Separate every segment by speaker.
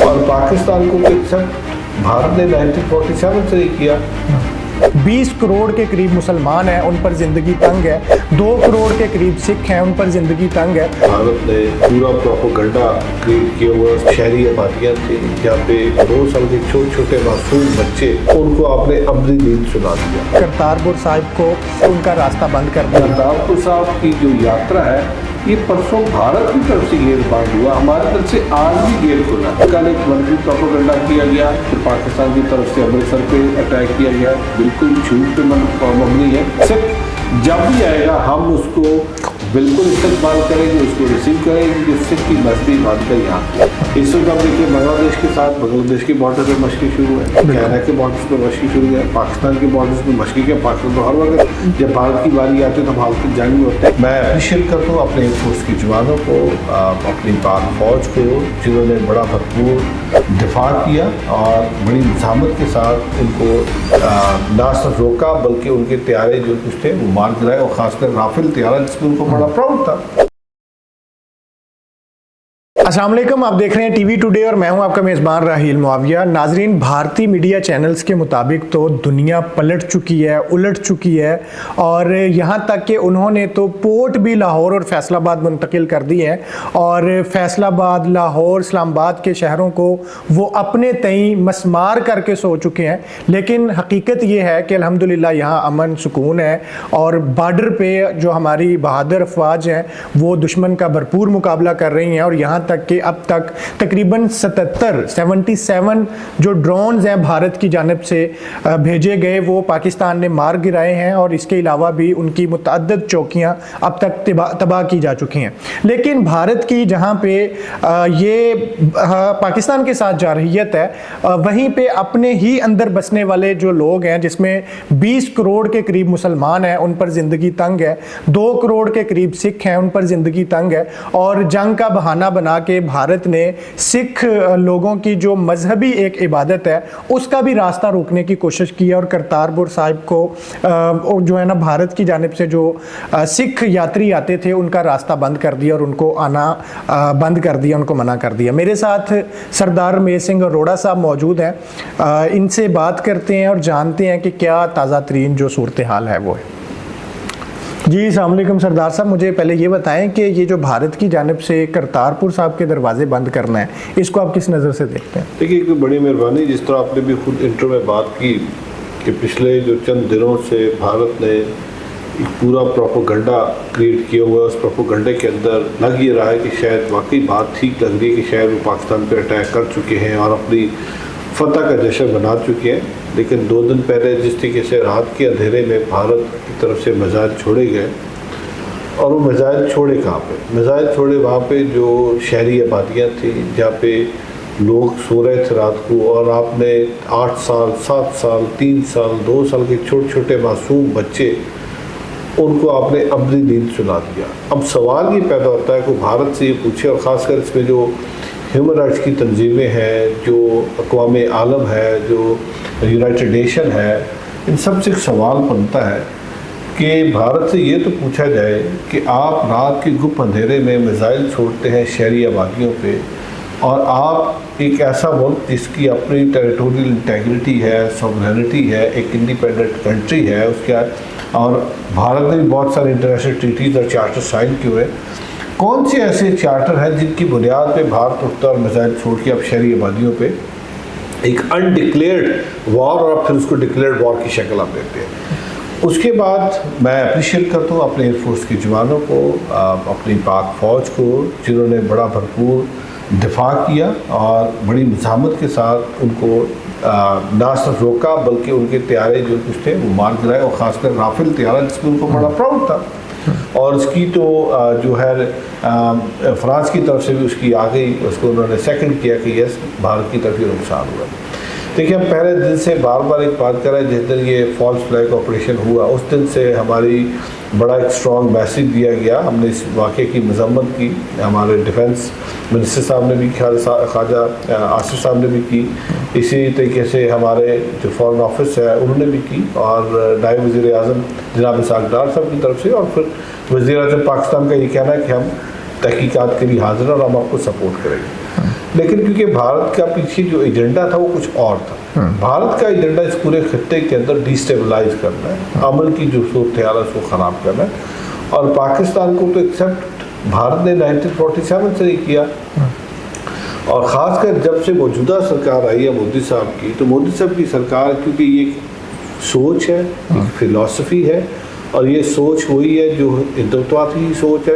Speaker 1: और पाकिस्तान को एक्सेप्ट भारत ने 1947 से ही किया।
Speaker 2: 20 करोड़ के करीब मुसलमान हैं, उन पर ज़िंदगी तंग है। 2 करोड़ के करीब सिख हैं, उन पर ज़िंदगी तंग है।
Speaker 1: भारत ने पूरा प्रोपेगेंडा क्रिएट किया हुआ शहरी आबादियाँ थी जहाँ पे 2 साल के छोटे छोटे मासूम बच्चे, उनको आपने अमली नींद सुना दिया।
Speaker 2: करतारपुर साहिब को उनका रास्ता बंद कर दिया।
Speaker 1: करतारपुर साहब की जो यात्रा है ये परसों भारत की तरफ से गेट बंद हुआ, हमारी तरफ से आज भी गेट खुला। कल एक मंत्री प्रोपेगेंडा किया गया, फिर पाकिस्तान की तरफ से अमृतसर पे अटैक किया गया, बिल्कुल झूठ पे मबनी है। सिर्फ जब भी आएगा हम उसको बिल्कुल इस्तेमाल करेंगे, उसको रिसीव करेंगे, जो सिख की मजहबी मानता है यहाँ। इस वक्त आप देखिए बांग्लादेश के साथ, बांग्लादेश के बॉर्डर पे मशक़ी शुरू है, कैनेडा के बॉर्डर पे मशक़ी शुरू है, पाकिस्तान के बॉर्डर पे मशक़ी के। पाकिस्तान तो हर वक्त जब भारत की बारी आती है तो हालत जंग में होते हैं। मैं अप्रिशिएट करता हूँ अपने एयरफोर्स के जवानों को, अपनी पाक फौज को, जिन्होंने बड़ा भरपूर दिफा किया और बड़ी मज़ामत के साथ इनको ना सिर्फ रोका बल्कि उनके तैयारे जो कुछ थे वो मार गिराए, और ख़ासकर राफेल तैयारा जिसमें उनको बड़ा प्राउड था।
Speaker 2: अस्सलाम वालेकुम, आप देख रहे हैं टीवी टुडे और मैं हूं आपका मेज़बान राहील मुआविया। नाजरीन, भारतीय मीडिया चैनल्स के मुताबिक तो दुनिया पलट चुकी है, उलट चुकी है, और यहाँ तक कि उन्होंने तो पोर्ट भी लाहौर और फैसलाबाद मुंतकिल कर दिए हैं, और फैसलाबाद, लाहौर, इस्लामाबाद के शहरों को वो अपने तई मसमार करके सो चुके हैं। लेकिन हकीकत ये है कि अल्हम्दुलिल्लाह यहाँ अमन सुकून है, और बॉर्डर पे जो हमारी बहादुर अफवाज हैं वो दुश्मन का भरपूर मुकाबला कर रही हैं। और यहाँ तक कि अब तक तकरीबन 77 जो ड्रोन्स हैं भारत की जानिब से भेजे गए वो पाकिस्तान ने मार गिराए हैं, और इसके अलावा भी उनकी मुतअद्दिद चौकियां अब तक तबाह की जा चुकी हैं। लेकिन भारत की जहां पे ये पाकिस्तान के साथ जारहियत है, वहीं पे अपने ही अंदर बसने वाले जो लोग हैं, जिसमें 20 करोड़ के करीब मुसलमान हैं, उन पर ज़िंदगी तंग है। 2 करोड़ के करीब सिख हैं, उन पर ज़िंदगी तंग है। और जंग का बहाना बना के भारत ने सिख लोगों की जो मजहबी एक इबादत है उसका भी रास्ता रोकने की कोशिश की है, और करतारपुर साहिब को जो है ना, भारत की जानिब से जो सिख यात्री आते थे उनका रास्ता बंद कर दिया, और उनको आना बंद कर दिया, उनको मना कर दिया। मेरे साथ सरदार रमेश सिंह अरोड़ा साहब मौजूद हैं, इनसे बात करते हैं और जानते हैं कि क्या ताज़ा तरीन जो सूरत हाल है वो है। जी अस्सलाम वालेकुम सरदार साहब, मुझे पहले ये बताएं कि ये जो भारत की जानिब से करतारपुर साहब के दरवाजे बंद करना है, इसको आप किस नज़र से देखते हैं?
Speaker 1: देखिए, एक बड़ी मेहरबानी, जिस तरह आपने भी खुद इंट्रो में बात की कि पिछले जो चंद दिनों से भारत ने एक पूरा प्रोपेगेंडा क्रिएट किया हुआ है। उस प्रोपेगेंडे के अंदर लग ये रहा है कि शायद वाकई बात ठीक लग रही है कि शायद वो पाकिस्तान पर अटैक कर चुके हैं और अपनी फतह का जश्न मना चुके हैं। लेकिन 2 दिन पहले जिस तरीके से रात के अंधेरे में भारत की तरफ से मिसाइल छोड़े गए, और वो मिसाइल छोड़े कहाँ पे? मिसाइल छोड़े वहाँ पे जो शहरी आबादियाँ थी जहाँ पे लोग सो रहे थे रात को, और आपने 8 साल, 7 साल, 3 साल, 2 साल के छोटे छोटे मासूम बच्चे, उनको आपने अमली नींद सुना दिया। अब सवाल ये पैदा होता है कि भारत से ये पूछे, और ख़ासकर इसमें जो ह्यूमन राइट्स की तंजीमें हैं, जो अक़वाम आलम है, जो यूनाइटेड नेशन है, इन सब से एक सवाल बनता है कि भारत से ये तो पूछा जाए कि आप रात के गुप अंधेरे में मिसाइल छोड़ते हैं शहरी आबादियों पे, और आप एक ऐसा मुल्क जिसकी अपनी टेरिटोरियल इंटेग्रिटी है, सॉवरेनिटी है, एक इंडिपेंडेंट कंट्री है उसके, और भारत ने भी बहुत सारे इंटरनेशनल ट्रीटीज़ और चार्टर साइन किए हुए, कौन से ऐसे चार्टर हैं जिनकी बुनियाद पे भारत उठता और मिसाइल छोड़ के अब शहरी आबादियों पे एक अनडिक्लेयर्ड वॉर, और फिर उसको डिक्लेयर्ड वॉर की शक्ल आप देते हैं? उसके बाद मैं अप्रिशिएट करता हूँ अपने एयरफोर्स के जवानों को, अपनी पाक फौज को, जिन्होंने बड़ा भरपूर दिफा किया और बड़ी मज़ामत के साथ उनको ना सिर्फ रोका बल्कि उनके तैयारे जो कुछ थे वो मार गिराए, और ख़ासकर राफेल तैयारा जिसमें उनको बड़ा प्राउड था। और इसकी तो जो है फ्रांस की तरफ से भी उसकी आ गई, उसको उन्होंने सेकंड किया कि यस भारत की तरफ ये नुकसान हुआ। देखिए, हम पहले दिन से बार बार एक बात कर रहे हैं, जिस दिन ये फॉल्स फ्लैग ऑपरेशन हुआ उस दिन से हमारी बड़ा एक स्ट्रॉन्ग मैसेज दिया गया। हमने इस वाक़े की मजम्मत की, हमारे डिफेंस मिनिस्टर साहब ने भी, ख्वाजा आसिफ साहब ने भी की, इसी तरीके से हमारे जो फॉरेन ऑफिस है उन्होंने भी की, और नायब वज़ीर आज़म जनाब इसाक डार साहब की तरफ से, और फिर वज़ीर आज़म पाकिस्तान का ये कहना है कि हम तहकीकात के लिए हाजिर हैं और हम आपको सपोर्ट करेंगे। लेकिन क्योंकि भारत का पीछे जो एजेंडा था वो कुछ और था। भारत का एजेंडा इस पूरे खत्ते के अंदर डिस्टेबलाइज करना है, अमन की जो सूरत है उसको ख़राब करना है, और पाकिस्तान को तो एक्सेप्ट भारत ने 1947 से ही किया। और ख़ासकर जब से मौजूदा सरकार आई है मोदी साहब की, तो मोदी साहब की सरकार, क्योंकि ये सोच है, एक फिलॉसफी है, और ये सोच वही है जो हिंदुत्व की सोच है।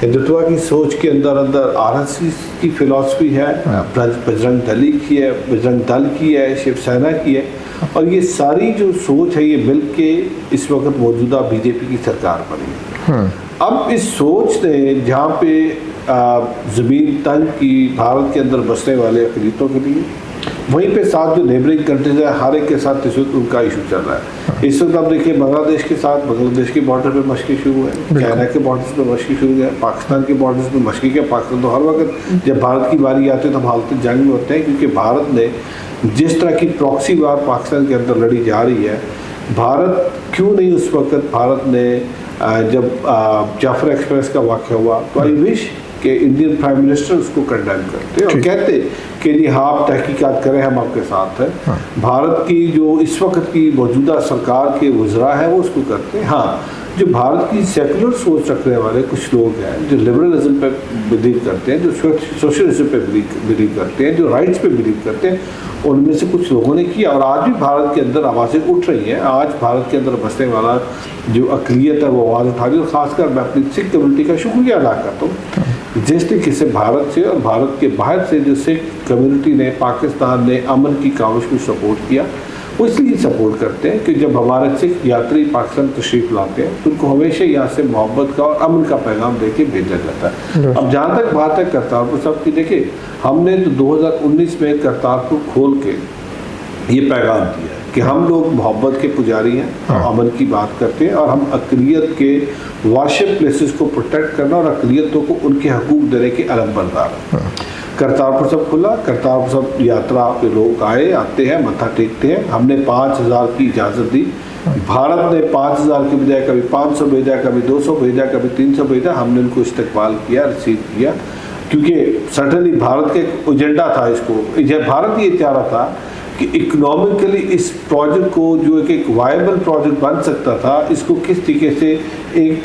Speaker 1: हिंदुत्व की सोच के अंदर अंदर आरएसएस की फिलॉसफी है, बजरंग दल की है, शिवसेना की है, और ये सारी जो सोच है ये मिल के इस वक्त मौजूदा बीजेपी की सरकार बनी है। अब इस सोच ने जहाँ पे ज़मीन तंग की भारत के अंदर बसने वाले अक़लियतों के लिए, वहीं पे साथ जो नेबरिंग कंट्रीज है हर एक के साथ इस वक्त उनका इशू चल रहा है। इस वक्त आप देखिए बांग्लादेश के साथ, बांग्लादेश के बॉर्डर पे मशक़ी शुरू है, चाइना के बॉर्डर्स पे मशक़ी शुरू है, पाकिस्तान के बॉर्डर्स पे मशक़ी के। पाकिस्तान तो हर वक्त जब भारत की बारी आती है तो हम हालत जंग में होते हैं, क्योंकि भारत ने जिस तरह की प्रॉक्सी वार पाकिस्तान के अंदर लड़ी जा रही है, भारत क्यों नहीं उस वक्त भारत ने जब जाफर एक्सप्रेस का वाक़या हुआ तो आई विश कि इंडियन प्राइम मिनिस्टर उसको कंडेम करते और कहते कि जी हाँ आप तहकीकात करें, हम आपके साथ हैं। भारत की जो इस वक्त की मौजूदा सरकार के वज़रा हैं वो उसको करते हैं। हाँ, जो भारत की सेकुलर सोच रखने वाले कुछ लोग हैं, जो लिबरलिज्म पे बिलीव करते हैं, जो सोशलिज्म पे बिलीव करते हैं, जो राइट्स पे बिलीव करते हैं, उनमें से कुछ लोगों ने किया, और आज भी भारत के अंदर आवाज़ें उठ रही हैं। आज भारत के अंदर बसने वाला जो अक़लियत है वो आवाज़ उठा रही है। और ख़ासकर मैं अपनी सिख कम्युनिटी का शुक्रिया अदा करता हूँ, जिस तरीके से भारत से और भारत के बाहर से जो सिख कम्युनिटी ने, पाकिस्तान ने अमन की काविश को सपोर्ट किया, वो इसलिए सपोर्ट करते हैं कि जब हमारे सिख यात्री पाकिस्तान तशरीफ़ लाते हैं तो उनको हमेशा यहाँ से मोहब्बत का और अमन का पैगाम दे के भेजा जाता है। अब जहाँ तक बात है करतारपुर साहब की, देखिए हमने तो 2019 में करतारपुर खोल के ये पैगाम दिया है कि हम लोग मोहब्बत के पुजारी हैं, हम अमन की बात करते हैं, और हम अक़लियत के वर्शिप प्लेसेस को प्रोटेक्ट करना और अक़लियतों को उनके हकूक़ देने के अलमबरदार हैं। करतारपुर साहब खुला, करतारपुर साहब यात्रा पे लोग आते हैं, मत्था टेकते हैं। हमने 5000 की इजाज़त दी। भारत ने 5000 की बजाय कभी 500 भेजा, कभी 200 भेजा, कभी 300 भेजा। हमने उनको इस्तकबाल किया, रिसीव किया, क्योंकि सर्टनली भारत का एजेंडा था। इसको भारत ये चाह रहा था कि इकोनॉमिकली इस प्रोजेक्ट को जो एक वायबल प्रोजेक्ट बन सकता था, इसको किस तरीके से एक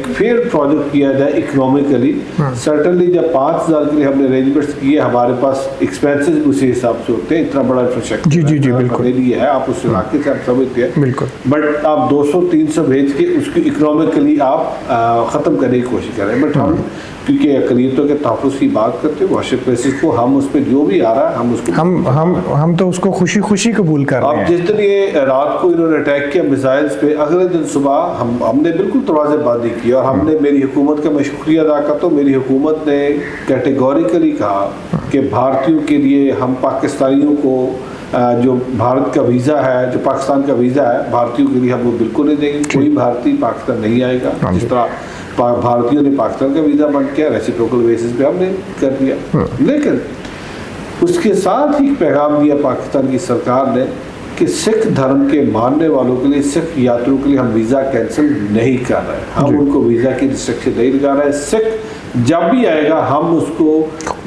Speaker 1: फेयर प्रोजेक्ट किया जाए इकोनॉमिकली। सर्टनली जब 5000 के लिए हमने अरेंजमेंट्स किए, हमारे पास एक्सपेंसेस भी उसी हिसाब से होते हैं। इतना बड़ा इंफ्रास्ट्रक्चर जी बिल्कुल है, आप उस इलाके से आप समझते हैं बिल्कुल, बट आप 200-300 भेज के उसको इकोनॉमिकली आप ख़त्म करने की कोशिश करें। बट हम क्योंकि अक़लियतों के तहफ़्फ़ुज़ की बात करते हैं, वर्शिप प्लेसेस को हम उस पर जो भी आ रहा है हम उसको
Speaker 2: हम तो उसको खुशी खुशी कबूल कर रहे हैं।
Speaker 1: अब जिस दिन ये रात को इन्होंने अटैक किया मिसाइल्स पे, अगले दिन सुबह हमने बिल्कुल दरवाज़ेबाजी की, और हमने मेरी हुकूमत का मैं शुक्रिया अदा करता हूँ। मेरी हुकूमत ने कैटेगोरिकली कहा कि भारतीयों के लिए, हम पाकिस्तानियों को जो भारत का वीज़ा है, जो पाकिस्तान का वीज़ा है, भारतीयों के लिए हम वो बिल्कुल नहीं देंगे। कोई भारतीय पाकिस्तान नहीं आएगा। जिस तरह भारतीयों ने पाकिस्तान का वीज़ा बंद किया, रेसिप्रोकल बेसिस पे हमने कर दिया। लेकिन उसके साथ ही पैगाम दिया पाकिस्तान की सरकार ने कि सिख धर्म के मानने वालों के लिए, सिख यात्रियों के लिए हम वीज़ा कैंसिल नहीं कर रहे हैं। हम उनको वीज़ा की रिस्ट्रिक्शन नहीं लगा रहे हैं। सिख जब भी आएगा हम उसको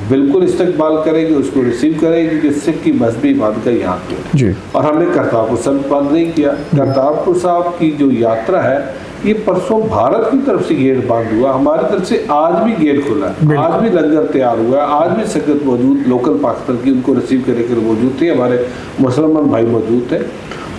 Speaker 1: बिल्कुल इस्तकबाल करेंगे, उसको रिसीव करेंगे, क्योंकि सिख की मजहबी इबादत यहाँ पे है। और हमने करतारपुर साहब बंद नहीं किया। करतारपुर साहब की जो यात्रा है, ये परसों भारत की तरफ से गेट बंद हुआ, हमारी तरफ से आज भी गेट खुला है, आज भी लंगर तैयार हुआ है, आज भी संगत मौजूद, लोकल पाकिस्तान की उनको रिसीव करने के लिए मौजूद थे, हमारे मुसलमान भाई मौजूद थे।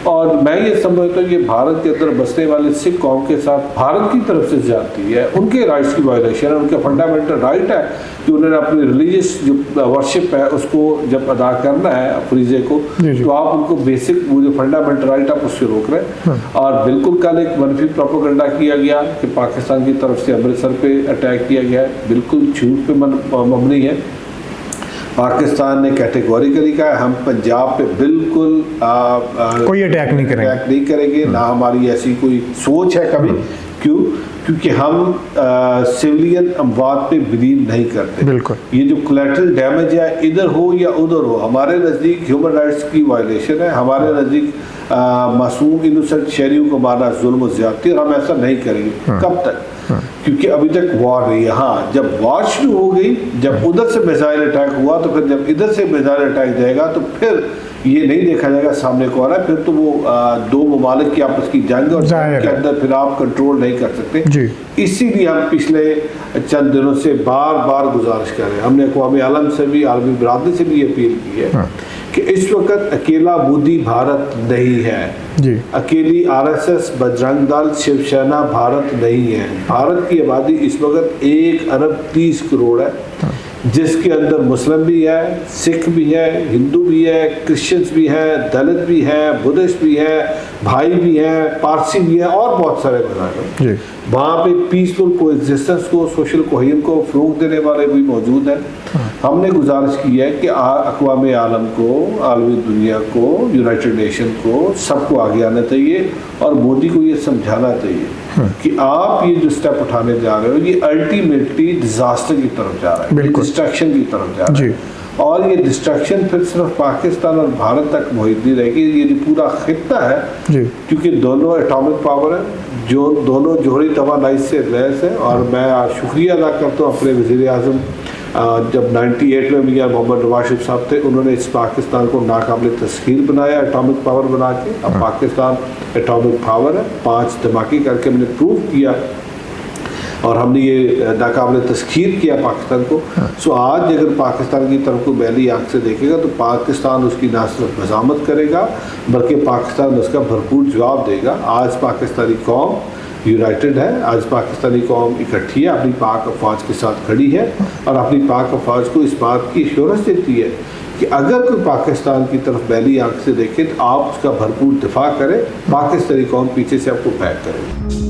Speaker 1: और मैं ये समझता हूँ कि भारत के अंदर बसने वाले सिख कौम के साथ भारत की तरफ से जाती है, उनके राइट्स की वायलेशन है। उनका फंडामेंटल राइट है कि उन्होंने अपनी रिलीजियस जो वर्शिप है उसको जब अदा करना है फरीजे को, तो आप उनको बेसिक वो जो फंडामेंटल राइट आप उससे रोक रहे हैं। और बिल्कुल कल एक मनफी प्रोपेगेंडा किया गया कि पाकिस्तान की तरफ से अमृतसर पे अटैक किया गया है, बिल्कुल झूठ पे मबनी है। पाकिस्तान ने कैटेगोरिकली कहा हम पंजाब पे बिल्कुल
Speaker 2: कोई अटैक नहीं
Speaker 1: करेंगे, ना हमारी ऐसी कोई सोच है कभी। क्यों? क्योंकि हम सिविलियन अमवात पे बिलीव नहीं करते।
Speaker 2: बिल्कुल,
Speaker 1: ये जो कोलैटरल डैमेज है इधर हो या उधर हो, हमारे नज़दीक ह्यूमन राइट्स की वायलेशन है, हमारे नज़दीक मासूम इनोसेंट शहरियों को मारना जुल्म व ज़्यादती, और हम ऐसा नहीं करेंगे। कब तक? क्योंकि अभी तक वॉर नहीं है। हाँ, जब वॉर शुरू हो गई, जब उधर से मिसाइल अटैक हुआ, तो फिर जब इधर से मिसाइल अटैक जाएगा तो फिर ये नहीं देखा जाएगा सामने कौन है, फिर तो वो दो ममालिक की आपस की जंग और जंग के अंदर फिर आप कंट्रोल नहीं कर सकते। इसीलिए हम पिछले चंद दिनों से बार बार गुजारिश कर रहे हैं, हमने अक़वाम आलम से भी, आलमी बिरादरी से भी अपील की है कि इस वक्त अकेला मोदी भारत नहीं है, अकेली RSS, बजरंग दल, शिवसेना भारत नहीं है। भारत की आबादी इस वक्त 1 अरब 30 करोड़ है, जिसके अंदर मुस्लिम भी है, सिख भी है, हिंदू भी है, क्रिश्चियंस भी है, दलित भी है, बुद्धिस्ट भी है, भाई भी है, पारसी भी है और बहुत सारे मज़हब हैं। वहाँ पे पीसफुल कोएग्जिस्टेंस को, सोशल कोहेजन को फ़रोग़ देने वाले भी मौजूद हैं। हमने गुजारिश की है कि अक़वाम आलम को, आलमी दुनिया को, यूनाइटेड नेशन को, सबको आगे आना चाहिए और मोदी को ये समझाना चाहिए कि आप ये जो स्टेप उठाने जा रहे हो, ये अल्टीमेटली डिजास्टर की तरफ जा रहा है, डिस्ट्रक्शन की तरफ जा रहा है। और ये डिस्ट्रक्शन फिर सिर्फ पाकिस्तान और भारत तक महदूद नहीं रहेगी, ये जो पूरा खित्ता है, क्योंकि दोनों एटॉमिक पावर है, जो दोनों जोहरी तवानाई से लैस है। और मैं शुक्रिया अदा करता हूँ अपने वज़ीर आज़म, जब 98 में मियां मोहम्मद नवाज शरीफ साहब थे, उन्होंने इस पाकिस्तान को नाकाबिल तस्खीर बनाया, एटॉमिक पावर बना के। अब पाकिस्तान एटॉमिक पावर है, 5 धमाके करके मैंने प्रूव किया और हमने ये नाकाबिल तस्खीर किया पाकिस्तान को। सो आज अगर पाकिस्तान की तरफ को बैली आँख से देखेगा तो पाकिस्तान उसकी ना सिर्फ मज़ामत करेगा बल्कि पाकिस्तान उसका भरपूर जवाब देगा। आज पाकिस्तानी कौम यूनाइटेड है, आज पाकिस्तानी कौम इकट्ठी है, अपनी पाक अफवाज के साथ खड़ी है और अपनी पाक अफवाज को इस बात की एश्योरेंस देती है कि अगर कोई पाकिस्तान की तरफ बैली आँख से देखे तो आप उसका भरपूर दिफा करें, पाकिस्तानी कौम पीछे से आपको बैक करें।